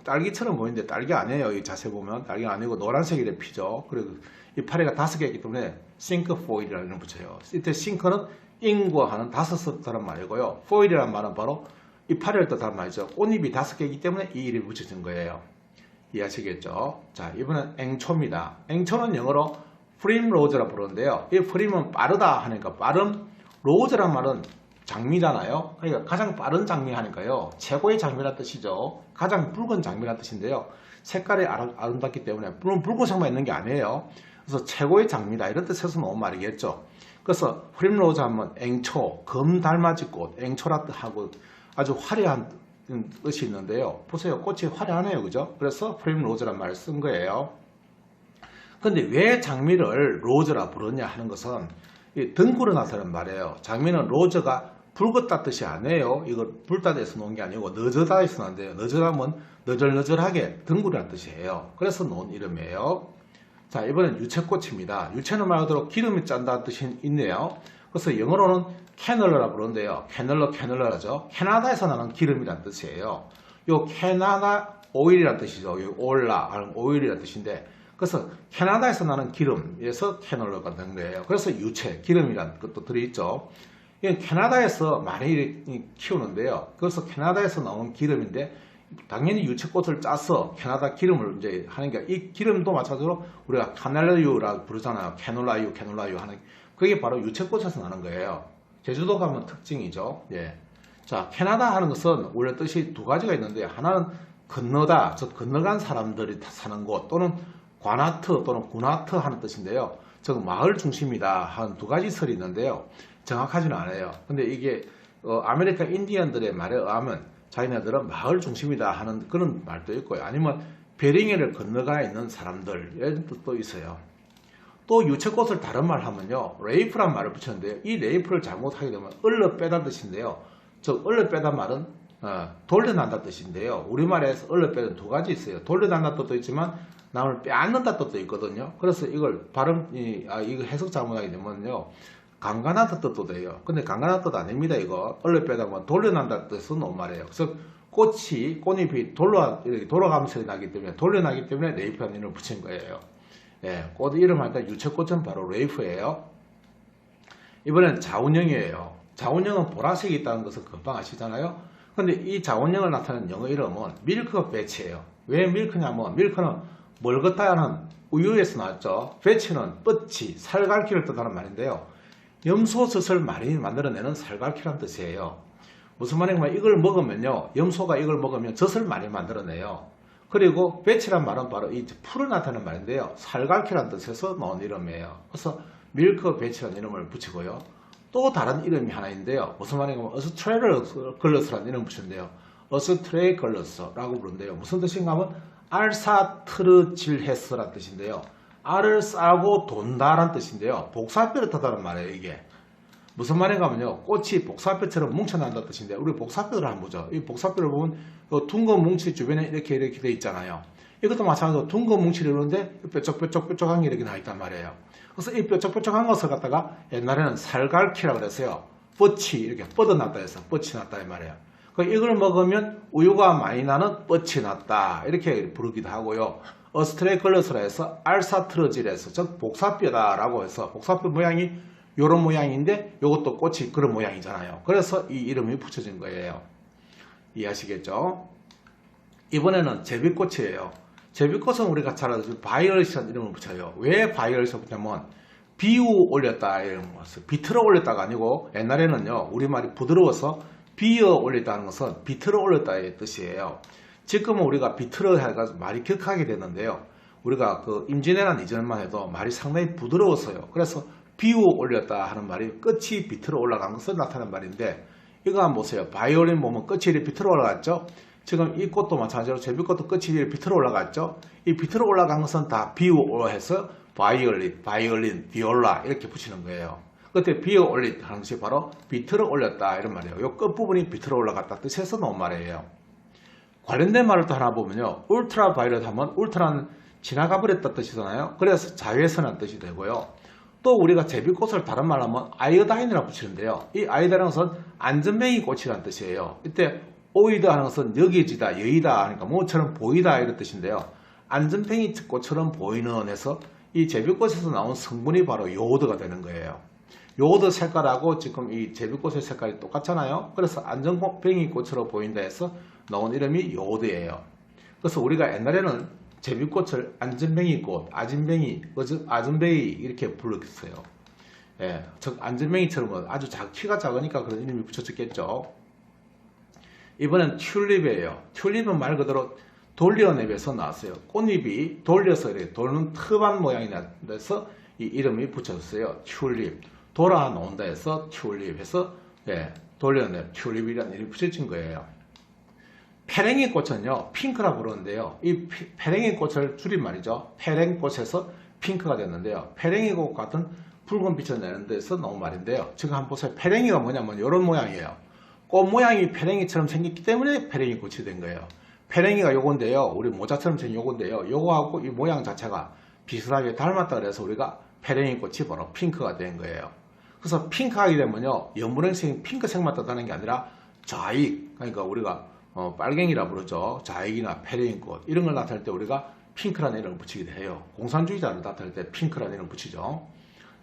딸기처럼 보이는데 딸기 아니에요. 이 자세 보면 딸기가 아니고 노란색이 피죠. 그리고 이파리가 5개 있기 때문에 싱크 포일이라는 이름을 붙여요. 이때 싱크는 인구하는 5 뜻하는 말이고요. 포일이라는 말은 바로 이파리를 뜻하는 말이죠. 꽃잎이 5개이기 때문에 이 이름이 붙여진 거예요. 이해하시겠죠? 자, 이번엔 앵초입니다. 앵초는 영어로 프림로즈라 부르는데요. 이 프림은 빠르다 하니까 빠른, 로즈란 말은 장미잖아요. 그러니까 가장 빠른 장미 하니까요. 최고의 장미란 뜻이죠. 가장 붉은 장미란 뜻인데요. 색깔이 아름답기 때문에 물론 붉은색만 있는 게 아니에요. 그래서 최고의 장미다 이런 뜻에서 나온 말이겠죠. 그래서 프림로즈 하면 앵초, 금달맞이 꽃, 앵초라 뜻하고 아주 화려한 뜻이 있는데요. 보세요. 꽃이 화려하네요. 그죠? 그래서 프림로즈란 말을 쓴 거예요. 근데 왜 장미를 로즈라 부르냐 하는 것은 이 등구로 나타나는 말이에요. 장미는 로즈가 붉었다 뜻이 아니에요. 이걸 불다에서 놓은 게 아니고 너저다에서 나온대요. 너저다면 너절너절하게 등구라는 뜻이에요. 그래서 놓은 이름이에요. 자, 이번엔 유채꽃입니다. 유채는 말 그대로 기름이 짠다는 뜻이 있네요. 그래서 영어로는 캐널러라 부르는데요. 캐널러라죠. 캐나다에서 나는 기름이라는 뜻이에요. 요 캐나다 오일이라는 뜻이죠. 요 올라 하는 오일이라는 뜻인데 그래서 캐나다에서 나는 기름에서 캐널러가 된 거예요. 그래서 유채, 기름이라는 것도 들어있죠. 이건 캐나다에서 많이 키우는데요. 그래서 캐나다에서 나온 기름인데 당연히 유채꽃을 짜서 캐나다 기름을 이제 하는 게 이 기름도 마찬가지로 우리가 카넬라유라고 부르잖아요. 캐놀라유 하는 그게 바로 유채꽃에서 나는 거예요. 제주도 가면 특징이죠. 예. 자, 캐나다 하는 것은 원래 뜻이 2가지가 있는데 하나는 건너다, 즉 건너간 사람들이 사는 곳 또는 관하트 또는 군하트 하는 뜻인데요. 즉 마을 중심이다 하는 2가지 설이 있는데요. 정확하지는 않아요. 근데 이게 아메리카 인디언들의 말에 의하면 자기네들은 마을 중심이다 하는 그런 말도 있고요. 아니면 베링해를 건너가 있는 사람들 이런 뜻도 있어요. 또 유채꽃을 다른 말 하면요. 레이프란 말을 붙였는데요. 이 레이프를 잘못하게 되면 얼려 빼다 뜻인데요. 즉 얼려 빼다 말은 돌려난다 뜻인데요. 우리말에서 얼려 빼는 2가지 있어요. 돌려난다 뜻도 있지만 남을 빼앗는다 뜻도 있거든요. 그래서 이걸 이거 해석 잘못하게 되면요. 강간하다 뜻도 돼요. 근데 강간하다 뜻 아닙니다. 이거 얼려 빼다 보면 돌려난다 뜻은 놓은 말이에요. 그래서 꽃잎이 이렇게 돌아가면서 나기 때문에 돌려나기 때문에 레이프라는 이름을 붙인 거예요. 예, 꽃 이름 할 때 유채꽃은 바로 레이프예요. 이번엔 자운형이에요. 자운형은 보라색이 있다는 것을 금방 아시잖아요. 근데 이 자운형을 나타내는 영어 이름은 밀크 배치예요. 왜 밀크냐면 밀크는 멀겋다는 우유에서 나왔죠. 배치는 뻗치, 살갈키를 뜻하는 말인데요. 염소젖을 많이 만들어내는 살갈키란 뜻이에요. 무슨 말이냐면 이걸 먹으면요. 염소가 이걸 먹으면 젖을 많이 만들어내요. 그리고 배치란 말은 바로 이 풀을 나타내는 말인데요. 살갈키란 뜻에서 나온 이름이에요. 그래서 밀크 배치라는 이름을 붙이고요. 또 다른 이름이 하나 있는데요. 무슨 말이냐면 어스트레이글러스라는 이름을 붙였는데요. 어스트레이글러스라고 부르는데요. 무슨 뜻인가 하면 알사트르질헤스라는 뜻인데요. 알을 싸고 돈다라는 뜻인데요. 복사뼈를 뜻하는 말이에요. 이게 무슨 말인가 하면요. 꽃이 복사뼈처럼 뭉쳐난다는 뜻인데 우리 복사뼈를 한번 보죠. 이 복사뼈를 보면 둥근 뭉치 주변에 이렇게 돼 있잖아요. 이것도 마찬가지로 둥근 뭉치를 이루는데 뾰족한 게 이렇게 나 있단 말이에요. 그래서 이 뾰족한 것을 갖다가 옛날에는 살갈키라고 그랬어요. 뻗치 이렇게 뻗어놨다 해서 뻗치 났다 이 말이에요. 이걸 먹으면 우유가 많이 나는 뻗치 났다 이렇게 부르기도 하고요. 어스트레이글러스라 해서 알사트르질에서 즉 복사뼈다라고 해서 복사뼈 모양이 이런 모양인데 이것도 꽃이 그런 모양이잖아요. 그래서 이 이름이 붙여진 거예요. 이해하시겠죠? 이번에는 제비꽃이에요. 제비꽃은 우리가 잘 알죠. 바이올렛이라는 이름을 붙여요. 왜 바이올렛을 붙냐면 비우 올렸다 이런 거였어요. 비틀어 올렸다가 아니고 옛날에는요. 우리말이 부드러워서 비어 올렸다는 것은 비틀어 올렸다의 뜻이에요. 지금은 우리가 비틀어 해가지고 말이 격하게 되는데요. 우리가 그 임진왜란 이전만 해도 말이 상당히 부드러웠어요. 그래서 비우 올렸다 하는 말이 끝이 비틀어 올라간 것을 나타내는 말인데 이거 한번 보세요. 바이올린 보면 끝이 이렇게 비틀어 올라갔죠. 지금 이 꽃도 마찬가지로 제비꽃도 끝이 이렇게 비틀어 올라갔죠. 이 비틀어 올라간 것은 다 비우 해서 바이올린, 비올라 이렇게 붙이는 거예요. 그때 비어 올린 하는 것이 바로 비틀어 올렸다 이런 말이에요. 이 끝부분이 비틀어 올라갔다 뜻에서 나온 말이에요. 관련된 말을 또 하나 보면요. 울트라 바이올렛 하면 울트라는 지나가 버렸다 뜻이잖아요. 그래서 자외선이라는 뜻이 되고요. 또 우리가 제비꽃을 다른 말로 하면 아이오다인이라고 붙이는데요. 이 아이오다인은 안전뱅이 꽃이라는 뜻이에요. 이때 오이드 하는 것은 여기지다, 여의다 하니까 뭐처럼 보이다 이런 뜻인데요. 안전뱅이 꽃처럼 보이는 해서 이 제비꽃에서 나온 성분이 바로 요오드가 되는 거예요. 요오드 색깔하고 지금 이 제비꽃의 색깔이 똑같잖아요. 그래서 안전뱅이 꽃처럼 보인다 해서 나온 이름이 요오드예요. 그래서 우리가 옛날에는 제비꽃을 안전뱅이꽃, 아진뱅이 이렇게 불렀어요. 예, 즉 안전뱅이처럼 아주 키가 작으니까 그런 이름이 붙여졌겠죠. 이번엔 튤립이에요. 튤립은 말 그대로 돌려냅에서 나왔어요. 꽃잎이 돌려서 이렇게 도는 트반 모양이 나서 이 이름이 붙여졌어요. 튤립. 돌아 놓는다 해서 튤립 해서 돌려냅 튤립이라는 이름이 붙여진 거예요. 페랭이 꽃은요 핑크라 부르는데요. 이 페랭이 꽃을 줄임말이죠. 페랭꽃에서 핑크가 됐는데요. 페랭이 꽃 같은 붉은 빛을 내는 데서 나온 말인데요. 지금 한번 보세요. 페랭이가 뭐냐면 이런 모양이에요. 꽃 모양이 페랭이처럼 생겼기 때문에 페랭이 꽃이 된 거예요. 페랭이가 요건데요. 우리 모자처럼 생긴 요건데요. 요거하고 이 모양 자체가 비슷하게 닮았다 그래서 우리가 페랭이 꽃이 바로 핑크가 된 거예요. 그래서 핑크하게 되면요. 연분홍색 핑크색만 뜻하는 게 아니라 좌익, 그러니까 우리가 빨갱이라 부르죠. 좌익이나 페랭이꽃 이런 걸 나타낼 때 우리가 핑크라는 이름을 붙이기도 해요. 공산주의자를 나타낼 때 핑크라는 이름을 붙이죠.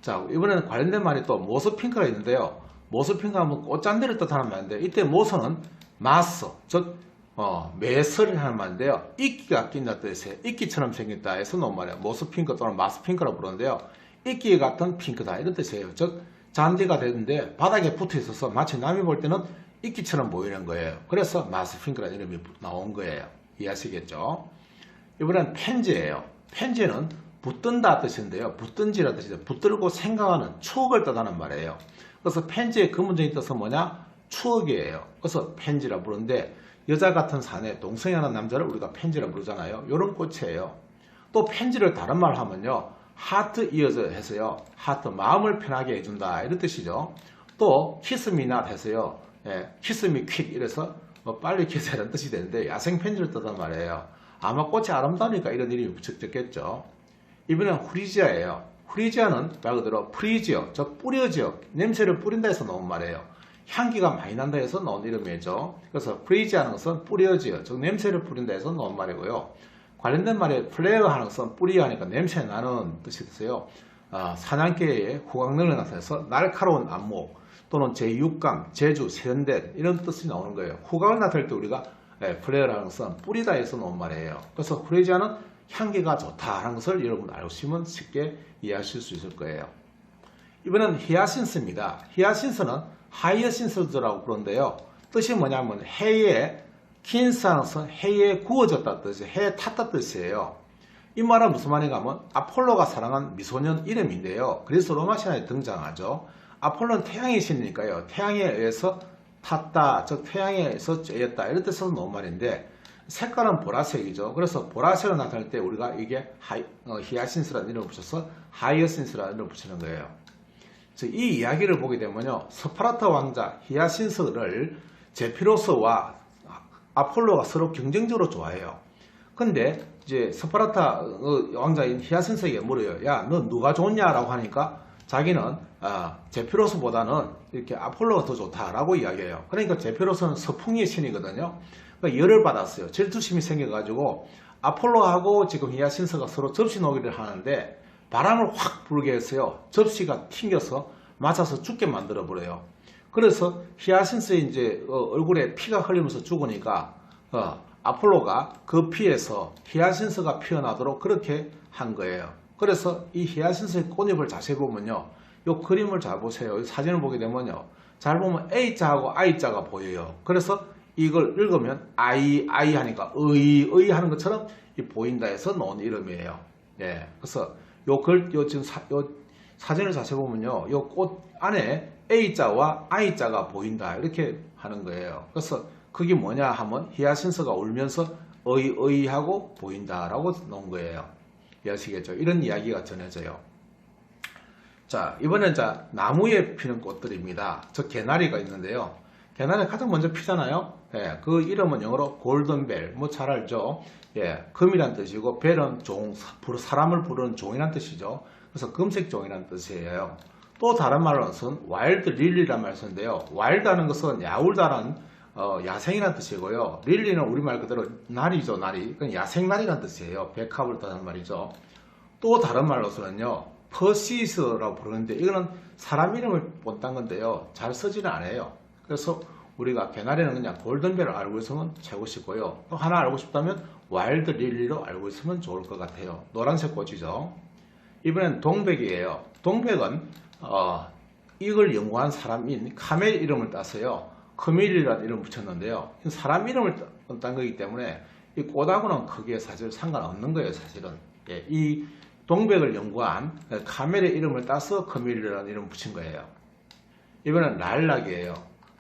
자, 이번에는 관련된 말이 또 모스핑크가 있는데요. 모스핑크가 하면 꽃잔디를 뜻하는 말인데 이때 모스는 마스, 즉 매설을 하는 말인데요. 이끼가 낀다 뜻이에요. 이끼처럼 생겼다 해서 놓은 말이에요. 모스핑크 또는 마스핑크라고 부르는데요. 이끼 같은 핑크다 이런 뜻이에요. 즉 잔디가 되는데 바닥에 붙어 있어서 마치 남이 볼 때는 이끼처럼 보이는 거예요. 그래서 마스핑크라는 이름이 나온 거예요. 이해하시겠죠? 이번엔 펜지예요. 펜지는 붙든다 뜻인데요. 붙든지라 뜻이죠. 붙들고 생각하는 추억을 뜻하는 말이에요. 그래서 펜지의 근본적인 뜻은 뭐냐? 추억이에요. 그래서 펜지라 부르는데 여자 같은 사내 동성이 하는 남자를 우리가 펜지라 부르잖아요. 이런 꽃이에요. 또 펜지를 다른 말 하면요. 하트 이어져 해서요. 하트 마음을 편하게 해준다 이런 뜻이죠. 또 키스미낫 해서요. 키스미 퀵 이래서 빨리 키스하는 뜻이 되는데 야생 펜지를 뜻한 말이에요. 아마 꽃이 아름다우니까 이런 이름이 붙였겠죠. 이번엔 후리지아예요. 후리지아는 말 그대로 프리지어, 즉 뿌려지어, 냄새를 뿌린다 해서 나온 말이에요. 향기가 많이 난다 해서 나온 이름이죠. 그래서 프리지아는 것은 뿌려지어, 즉 냄새를 뿌린다 해서 나온 말이고요. 관련된 말에 플레어 하는 것은 뿌리 하니까 냄새 나는 뜻이 있어요. 사냥개의 후광능을 나타내서 날카로운 안목 또는 제6감, 제주, 세련된 이런 뜻이 나오는 거예요. 후광을 나타낼 때 우리가 플레어라는 것은 뿌리다 해서 나온 말이에요. 그래서 후리지아는 향기가 좋다라는 것을 여러분 알으시면 쉽게 이해하실 수 있을 거예요. 이번엔 히아신스입니다. 히아신스는 하이어신스라고 부르는데요. 뜻이 뭐냐면 해에 긴스하는 것은 해에 구워졌다 뜻이 해에 탔다 뜻이에요. 이 말은 무슨 말인가 하면 아폴로가 사랑한 미소년 이름인데요. 그래서 로마 신화에 등장하죠. 아폴로는 태양의 신이니까요. 태양에 의해서 탔다, 즉 태양에서 쬐었다 이런 뜻에서 나온 말인데 색깔은 보라색이죠. 그래서 보라색을 나타낼 때 우리가 이게 히아신스라는 이름을 붙여서 하이어신스라는 이름을 붙이는 거예요. 즉 이 이야기를 보게 되면요. 스파르타 왕자 히아신스를 제피로스와 아폴로가 서로 경쟁적으로 좋아해요. 근데 이제 스파르타 왕자인 히아신스에게 물어요. 야, 너 누가 좋냐라고 하니까 자기는 제피로스보다는 이렇게 아폴로가 더 좋다라고 이야기해요. 그러니까 제피로스는 서풍의 신이거든요. 그러니까 열을 받았어요. 질투심이 생겨가지고 아폴로하고 지금 히아신스가 서로 접시 놀이를 하는데 바람을 확 불게 했어요. 접시가 튕겨서 맞아서 죽게 만들어 버려요. 그래서 히아신스의 이제 얼굴에 피가 흘리면서 죽으니까 아폴로가 그 피에서 히아신스가 피어나도록 그렇게 한 거예요. 그래서 이 히아신스의 꽃잎을 자세히 보면요. 이 그림을 잘 보세요. 이 사진을 보게 되면요. 잘 보면 A자하고 I자가 보여요. 그래서 이걸 읽으면 I 하니까 의 하는 것처럼 보인다 해서 나온 이름이에요. 예. 그래서 지금 사진을 자세히 보면요. 이 꽃 안에 A자와 I자가 보인다. 이렇게 하는 거예요. 그래서 그게 뭐냐 하면 히아신스가 울면서 하고 보인다라고 놓은 거예요. 이해하시겠죠? 이런 이야기가 전해져요. 자, 이번엔 나무에 피는 꽃들입니다. 저 개나리가 있는데요. 개나리 가장 먼저 피잖아요. 예, 그 이름은 영어로 골든벨, 뭐 잘 알죠? 예, 금이란 뜻이고 벨은 사람을 부르는 종이란 뜻이죠. 그래서 금색 종이란 뜻이에요. 또 다른 말로는 와일드 릴리란 말을 쓰는데요. 와일드하는 것은 야울다라는 야생이라는 뜻이고요. 릴리는 우리말 그대로 날이죠, 날이. 그건 야생날이라는 뜻이에요. 백합을 뜻하는 말이죠. 또 다른 말로서는요, 퍼시스라고 부르는데 이거는 사람 이름을 본딴 건데요. 잘 쓰지는 않아요. 그래서 우리가 개나리는 그냥 골든벨을 알고 있으면 최고시고요. 또 하나 알고 싶다면 와일드 릴리로 알고 있으면 좋을 것 같아요. 노란색 꽃이죠. 이번엔 동백이에요. 동백은 이걸 연구한 사람인 카멜 이름을 따서요. 크밀이라는 이름을 붙였는데요. 사람 이름을 딴 거기 때문에 이 꽃하고는 크게 사실 상관없는 거예요. 사실은. 예, 이 동백을 연구한 카멜의 이름을 따서 크밀이라는 이름을 붙인 거예요. 이번엔 라일락이에요.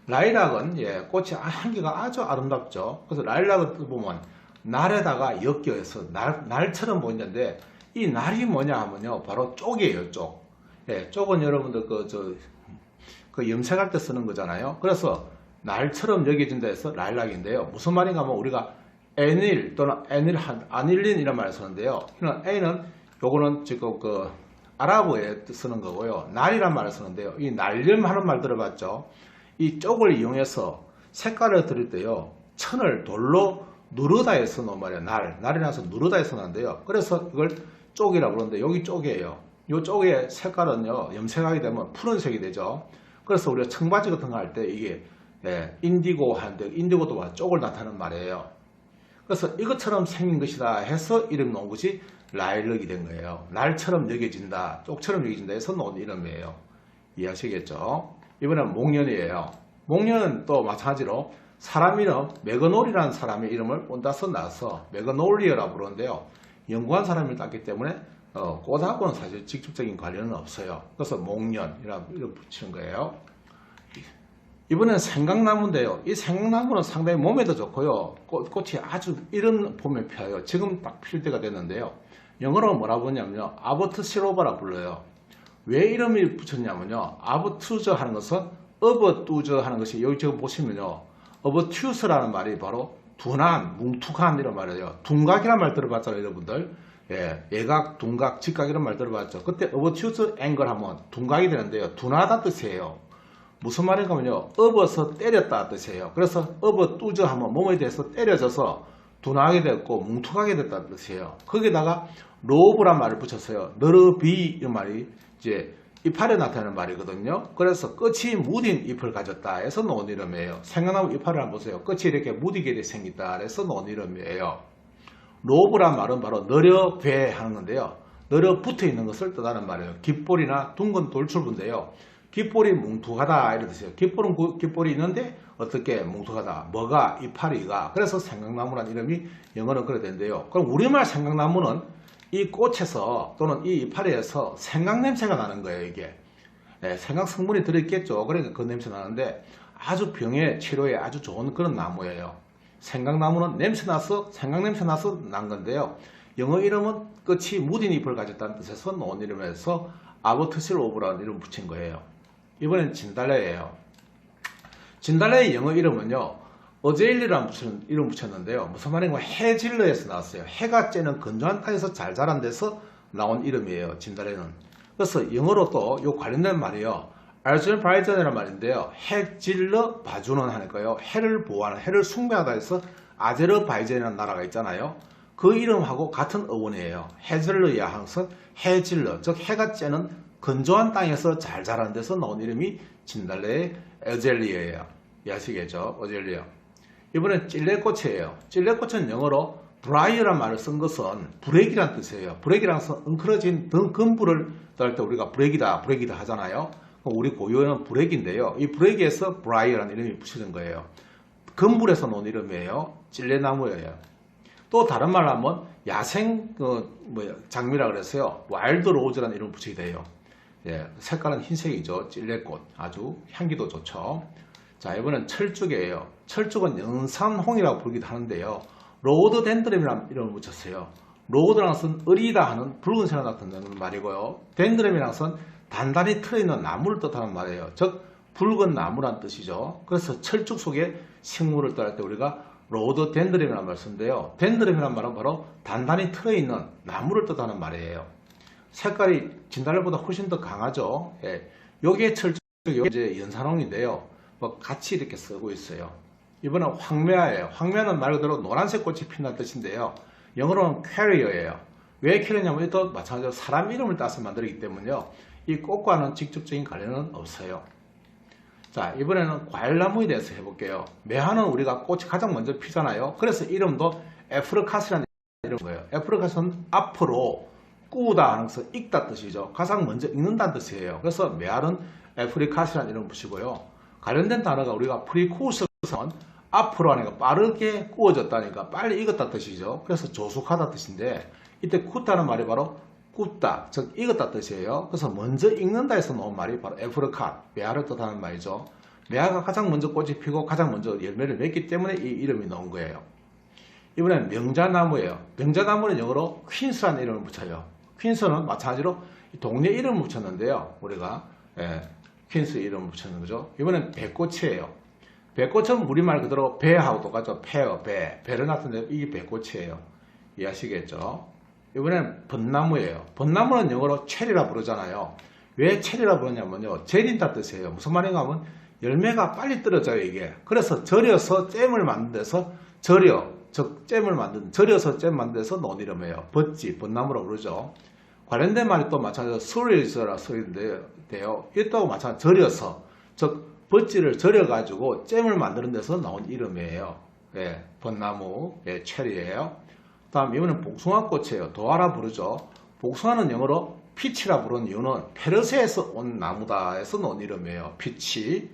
라일락은 꽃이 향기가 아주 아름답죠. 그래서 라일락을 보면 날에다가 엮여서 날처럼 보이는데 이 날이 뭐냐 하면요, 바로 쪽이에요. 쪽. 쪽은 여러분들 그 염색할 때 쓰는 거잖아요. 그래서 날처럼 여겨진다 해서 라일락인데요. 무슨 말인가 하면 우리가 애닐 또는 아닐린 이런 말을 쓰는데요. A는 요거는 지금 그 아랍어에 쓰는 거고요. 날이란 말을 쓰는데요. 이 날름 하는 말 들어봤죠? 이 쪽을 이용해서 색깔을 드릴 때요. 천을 돌로 누르다 해서 놓은 말이에요. 날이라서 누르다 해서 놓는데요. 그래서 이걸 쪽이라고 그러는데 여기 쪽이에요. 이 쪽의 색깔은요. 염색하게 되면 푸른색이 되죠. 그래서 우리가 청바지 같은 거 할 때 이게 인디고 하는데 인디고도 쪽을 나타내는 말이에요. 그래서 이것처럼 생긴 것이다 해서 이름 놓은 것이 라일락이 된 거예요. 날처럼 여겨진다, 쪽처럼 여겨진다 해서 놓은 이름이에요. 이해하시겠죠? 이번엔 목련이에요. 목련은 또 마찬가지로 사람 이름 매그놀이라는 사람의 이름을 온따서 나서 매그놀리아라고 부르는데요. 연구한 사람을 땄기 때문에 꽃하고는 사실 직접적인 관련은 없어요. 그래서 목련이라고 이름 붙이는 거예요. 이번엔 생강나무인데요. 이 생강나무는 상당히 몸에도 좋고요. 꽃이 아주 이런 봄에 펴요. 지금 딱 필 때가 됐는데요. 영어로 뭐라고 부르냐면요. 아버트시로바라 불러요. 왜 이름을 붙였냐면요. 아버투저 하는 것은 어버뚜저 하는 것이 여기 지금 보시면요. 어버튜스라는 말이 바로 둔한, 뭉툭한 이런 말이에요. 둔각이란 말 들어봤잖아요, 여러분들. 예각, 둔각, 직각 이런 말 들어봤죠. 그때 어버튜스 앵글 하면 둔각이 되는데요. 둔하다 뜻이에요. 무슨 말인가 하면요. 업어서 때렸다 뜻이에요. 그래서 업어뚜저 하면 몸에 대해서 때려져서 둔하게 됐고 뭉툭하게 됐다는 뜻이에요. 거기다가 로브란 말을 붙였어요. 너르비 이런 말이 이제 이파리에 나타나는 말이거든요. 그래서 끝이 무딘 잎을 가졌다 해서 놓은 이름이에요. 생강나무 이파리를 한번 보세요. 끝이 이렇게 무디게 생겼다 해서 놓은 이름이에요. 로브란 말은 바로 너려배 하는 건데요. 너려 붙어 있는 것을 뜻하는 말이에요. 깃볼이나 둥근 돌출부인데요. 깃볼이 뭉툭하다 이런 뜻이에요. 깃볼이 있는데 어떻게 뭉툭하다. 뭐가? 이파리가. 그래서 생강나무라는 이름이 영어는 그래 된대요. 그럼 우리말 생강나무는 이 꽃에서 또는 이 이파리에서 생강 냄새가 나는 거예요. 이게 생강 성분이 들어있겠죠. 그러니까 그 냄새 나는데 아주 병의 치료에 아주 좋은 그런 나무예요. 생강나무는 생강 냄새 나서 난 건데요. 영어 이름은 끝이 무딘 잎을 가졌다는 뜻에서 놓은 이름에서 아버트실오브라는 이름 붙인 거예요. 이번엔 진달래예요. 진달래의 영어 이름은요. 어제일리라는 이름 붙였는데요. 무슨 말인가 해질러에서 나왔어요. 해가 쬐는 건조한 땅에서 잘 자란 데서 나온 이름이에요. 진달래는. 그래서 영어로 또 요 관련된 말이요. 아제르바이잔이라는 말인데요. 해질러 바주는 하는 거예요. 해를 보호하는, 해를 숭배하다 해서 아제르바이잔이라는 나라가 있잖아요. 그 이름하고 같은 어원이에요. 해질러야 항상 해질러, 즉 해가 쬐는 건조한 땅에서 잘 자란 데서 나온 이름이 진달래의 어젤리아예요. 이해하시겠죠? 어젤리아. 이번엔 찔레꽃이에요. 찔레꽃은 영어로 브라이어란 말을 쓴 것은 브렉이란 뜻이에요. 브렉이란 것은 엉클어진 금불을 뜰 때 우리가 브렉이다 하잖아요. 우리 고유어는 브렉인데요. 이 브렉에서 브라이어라는 이름이 붙여진 거예요. 금불에서 놓은 이름이에요. 찔레나무예요. 또 다른 말로 하면 야생 장미라 그랬어요. 와일드 로즈라는 이름을 붙이게 돼요. 색깔은 흰색이죠. 찔레꽃. 아주 향기도 좋죠. 자, 이번엔 철쭉이에요. 철쭉은 연산홍이라고 부르기도 하는데요. 로드덴드럼이라는 이름을 붙였어요. 로드라는 것은 어리다 하는 붉은색을 나타내는 말이고요. 덴드럼이라는 것은 단단히 틀어있는 나무를 뜻하는 말이에요. 즉 붉은 나무란 뜻이죠. 그래서 철쭉 속에 식물을 뜻할 때 우리가 로드덴드럼이라는 말을 쓰는데요. 덴드럼이라는 말은 바로 단단히 틀어있는 나무를 뜻하는 말이에요. 색깔이 진달래보다 훨씬 더 강하죠. 여기에 철쭉, 여기 이제 연산홍인데요. 같이 이렇게 쓰고 있어요. 이번엔 황매화예요. 황매화는 말 그대로 노란색 꽃이 핀다는 뜻인데요. 영어로는 carrier예요. 왜 carrier냐면 이것도 마찬가지로 사람 이름을 따서 만들기 때문에요. 이 꽃과는 직접적인 관련은 없어요. 자, 이번에는 과일나무에 대해서 해볼게요. 매화는 우리가 꽃이 가장 먼저 피잖아요. 그래서 이름도 에프르카스라는 이름이에요. 에프르카스는 앞으로 꾸다 하는 것은 읽다 뜻이죠. 가장 먼저 읽는다는 뜻이에요. 그래서 매화는 에프리카스라는 이름을 붙이고요. 관련된 단어가 우리가 프리쿠스는 앞으로 하니까 빠르게 구워졌다니까 빨리 익었다 뜻이죠. 그래서 조숙하다 뜻인데 이때 굽다는 말이 바로 굽다, 즉 익었다 뜻이에요. 그래서 먼저 익는다 해서 나온 말이 바로 에프르카, 매화를 뜻하는 말이죠. 매화가 가장 먼저 꽃이 피고 가장 먼저 열매를 맺기 때문에 이 이름이 나온 거예요. 이번엔 명자나무예요. 명자나무는 영어로 퀸스라는 이름을 붙여요. 퀸스는 마찬가지로 동네 이름을 붙였는데요. 우리가 퀸스 이름을 붙였는 거죠. 이번엔 배꽃이에요. 배꽃은 우리말 그대로 배하고 똑같죠. 페어, 배를 나타내는 이게 배꽃이에요. 이해하시겠죠? 이번엔 벚나무예요. 벚나무는 영어로 체리라 부르잖아요. 왜 체리라 부르냐면요. 절인다 뜻이에요. 무슨 말인가 하면 열매가 빨리 떨어져요, 이게. 그래서 절여서 잼을 만든 데서 즉 잼을 만든, 절여서 잼 만든 데서 논 이름이에요. 벚지, 벚나무라고 그러죠. 관련된 말이 또 마찬가지로 수리스라 소리인데요. 이것도 마찬가지로 절여서, 즉 벚지를 절여가지고 잼을 만드는 데서 나온 이름이에요. 예, 벚나무, 예, 체리예요. 다음 이번엔 복숭아꽃이에요. 도화라 부르죠. 복숭아는 영어로 피치라 부르는 이유는 페르시아에서 온 나무다 해서 나온 이름이에요. 피치.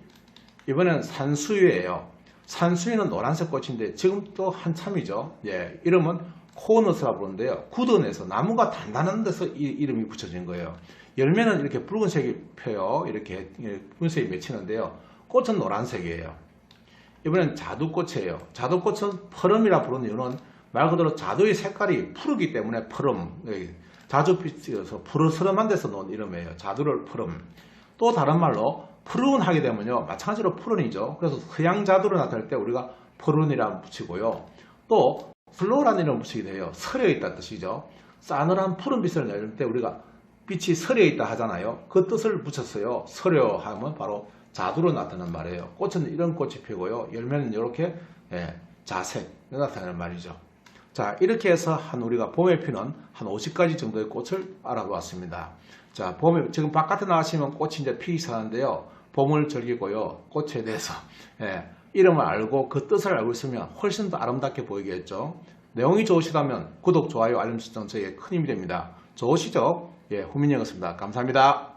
이번엔 산수유예요. 산수유는 노란색 꽃인데 지금 또 한참이죠. 예, 이름은 코너스라 부르는데요. 굳은에서 나무가 단단한 데서 이 이름이 붙여진 거예요. 열매는 이렇게 붉은색이 펴요. 이렇게 붉은색이 맺히는데요. 꽃은 노란색이에요. 이번엔 자두꽃이에요. 자두꽃은 푸름이라 부르는 이유는 말 그대로 자두의 색깔이 푸르기 때문에 푸름, 자주빛이어서 푸르스름한 데서 나온 이름이에요. 자두를 푸름. 또 다른 말로 푸른하게 되면요. 마찬가지로 푸른이죠. 그래서 서양자두로 나타낼 때 우리가 푸른이라고 붙이고요. 또 플로라는 이름을 붙이게 돼요. 서려 있다 뜻이죠. 싸늘한 푸른빛을 내릴 때 우리가 빛이 서려 있다 하잖아요. 그 뜻을 붙였어요. 서려 하면 바로 자두로 나타나는 말이에요. 꽃은 이런 꽃이 피고요. 열매는 이렇게 자색 나타나는 말이죠. 자, 이렇게 해서 우리가 봄에 피는 한 50가지 정도의 꽃을 알아보았습니다. 자, 봄에 지금 바깥에 나가시면 꽃이 이제 피기 시작하는데요. 봄을 즐기고요. 꽃에 대해서 이름을 알고 그 뜻을 알고 있으면 훨씬 더 아름답게 보이겠죠. 내용이 좋으시다면 구독, 좋아요, 알림 설정 저에게 큰 힘이 됩니다. 좋으시죠? 예, 후민영이었습니다. 감사합니다.